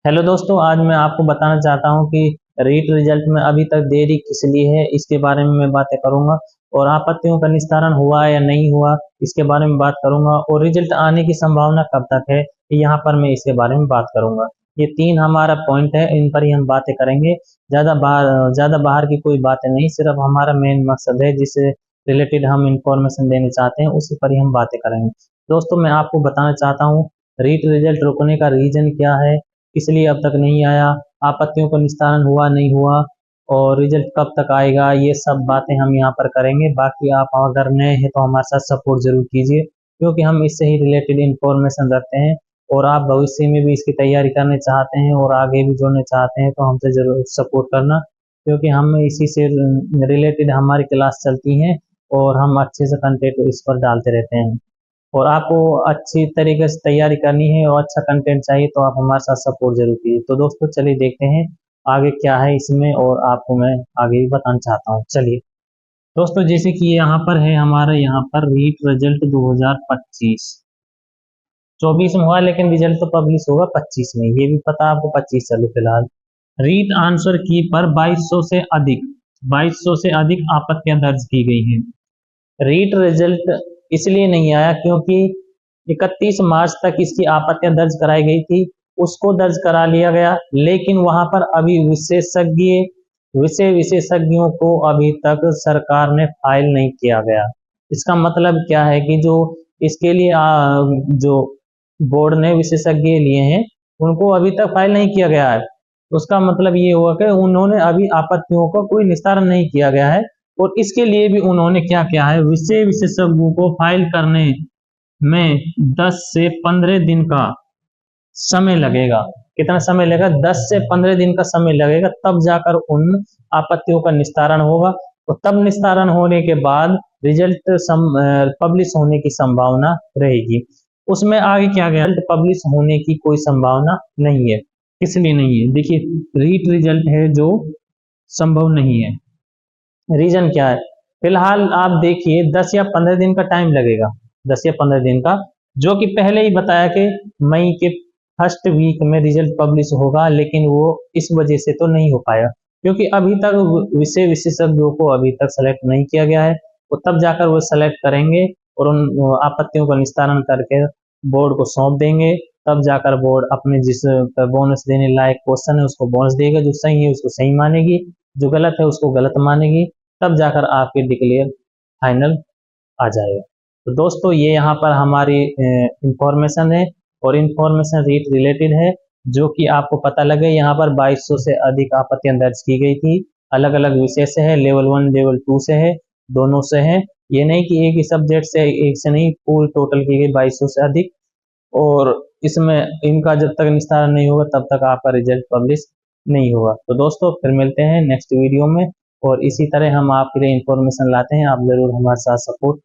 Hello दोस्तों, आज मैं आपको बताना चाहता हूं कि रीट रिजल्ट में अभी तक देरी किस लिए है, इसके बारे में मैं बातें करूंगा। और आपत्तियों का निस्तारण हुआ या नहीं हुआ, इसके बारे में बात करूंगा। और रिजल्ट आने की संभावना कब तक है, यहाँ पर मैं इसके बारे में बात करूंगा। ये तीन हमारा पॉइंट है, इन पर ही हम बातें करेंगे। ज़्यादा बाहर की कोई बातें नहीं, सिर्फ हमारा मेन मकसद है जिससे रिलेटेड हम इंफॉर्मेशन देना चाहते हैं, उसी पर ही हम बातें करेंगे। दोस्तों, मैं आपको बताना चाहता हूँ रीट रिजल्ट रुकने का रीजन क्या है, इसलिए अब तक नहीं आया, आपत्तियों का निस्तारण हुआ नहीं हुआ, और रिजल्ट कब तक आएगा, ये सब बातें हम यहाँ पर करेंगे। बाकी आप अगर नए हैं तो हमारे साथ सपोर्ट जरूर कीजिए, क्योंकि हम इससे ही रिलेटेड इंफॉर्मेशन रखते हैं। और आप भविष्य में भी इसकी तैयारी करने चाहते हैं और आगे भी जुड़ने चाहते हैं तो हमसे जरूर सपोर्ट करना, क्योंकि हम इसी से रिलेटेड हमारी क्लास चलती हैं और हम अच्छे से कंटेंट इस पर डालते रहते हैं। और आपको अच्छी तरीके से तैयारी करनी है और अच्छा कंटेंट चाहिए तो आप हमारे साथ सपोर्ट जरूर कीजिए। तो दोस्तों, चलिए देखते हैं आगे क्या है इसमें, और आपको मैं आगे भी बताना चाहता हूँ। चलिए दोस्तों, जैसे कि यहाँ पर है, हमारे यहाँ पर रीट रिजल्ट 2025 24 में हुआ, लेकिन रिजल्ट तो पब्लिश होगा 25 में, ये भी पता आपको। 25 चलो फिलहाल। रीट आंसर की पर 2200 से अधिक आपत्तियां दर्ज की गई हैं। रीट रिजल्ट इसलिए नहीं आया क्योंकि 31 मार्च तक इसकी आपत्तियां दर्ज कराई गई थी, उसको दर्ज करा लिया गया, लेकिन वहां पर अभी विशेषज्ञों को अभी तक सरकार ने फाइल नहीं किया गया। इसका मतलब क्या है कि जो इसके लिए जो बोर्ड ने विशेषज्ञ लिए हैं, उनको अभी तक फाइल नहीं किया गया है। उसका मतलब ये हुआ कि उन्होंने अभी आपत्तियों का कोई निस्तारण नहीं किया गया है, और इसके लिए भी उन्होंने क्या किया है, विशेषज्ञों को फाइल करने में 10 से 15 दिन का समय लगेगा। कितना समय लगेगा? 10 से 15 दिन का समय लगेगा, तब जाकर उन आपत्तियों का निस्तारण होगा। और तब निस्तारण होने के बाद रिजल्ट पब्लिश होने की संभावना रहेगी। उसमें आगे क्या गया, रिजल्ट पब्लिश होने की कोई संभावना नहीं है। इसलिए नहीं है, देखिए, रीट रिजल्ट है जो संभव नहीं है। रीजन क्या है? फिलहाल आप देखिए 10 या 15 दिन का टाइम लगेगा, 10 या 15 दिन का, जो कि पहले ही बताया कि मई के फर्स्ट वीक में रिजल्ट पब्लिश होगा, लेकिन वो इस वजह से तो नहीं हो पाया क्योंकि अभी तक विषय विशेषज्ञों को अभी तक सेलेक्ट नहीं किया गया है। वो तब जाकर वो सेलेक्ट करेंगे और उन आपत्तियों का निस्तारण करके बोर्ड को सौंप देंगे। तब जाकर बोर्ड अपने जिस बोनस देने लायक क्वेश्चन है उसको बोनस देगा, जो सही है उसको सही मानेगी, जो गलत है उसको गलत मानेगी, तब जाकर आपके डिक्लेयर फाइनल आ जाएगा। तो दोस्तों, ये यहाँ पर हमारी इंफॉर्मेशन है, और इंफॉर्मेशन रीट रिलेटेड है, जो कि आपको पता लगे। यहाँ पर 2200 से अधिक आपत्तियां दर्ज की गई थी, अलग अलग विषय से है, लेवल 1 लेवल 2 से है, दोनों से है। ये नहीं कि एक ही सब्जेक्ट से, एक से नहीं, पूल टोटल की गई 2200 से अधिक। और इसमें इनका जब तक निस्तारण नहीं होगा तब तक आपका रिजल्ट पब्लिश नहीं होगा। तो दोस्तों, फिर मिलते हैं नेक्स्ट वीडियो में, और इसी तरह हम आपके लिए इंफॉर्मेशन लाते हैं। आप जरूर हमारे साथ सपोर्ट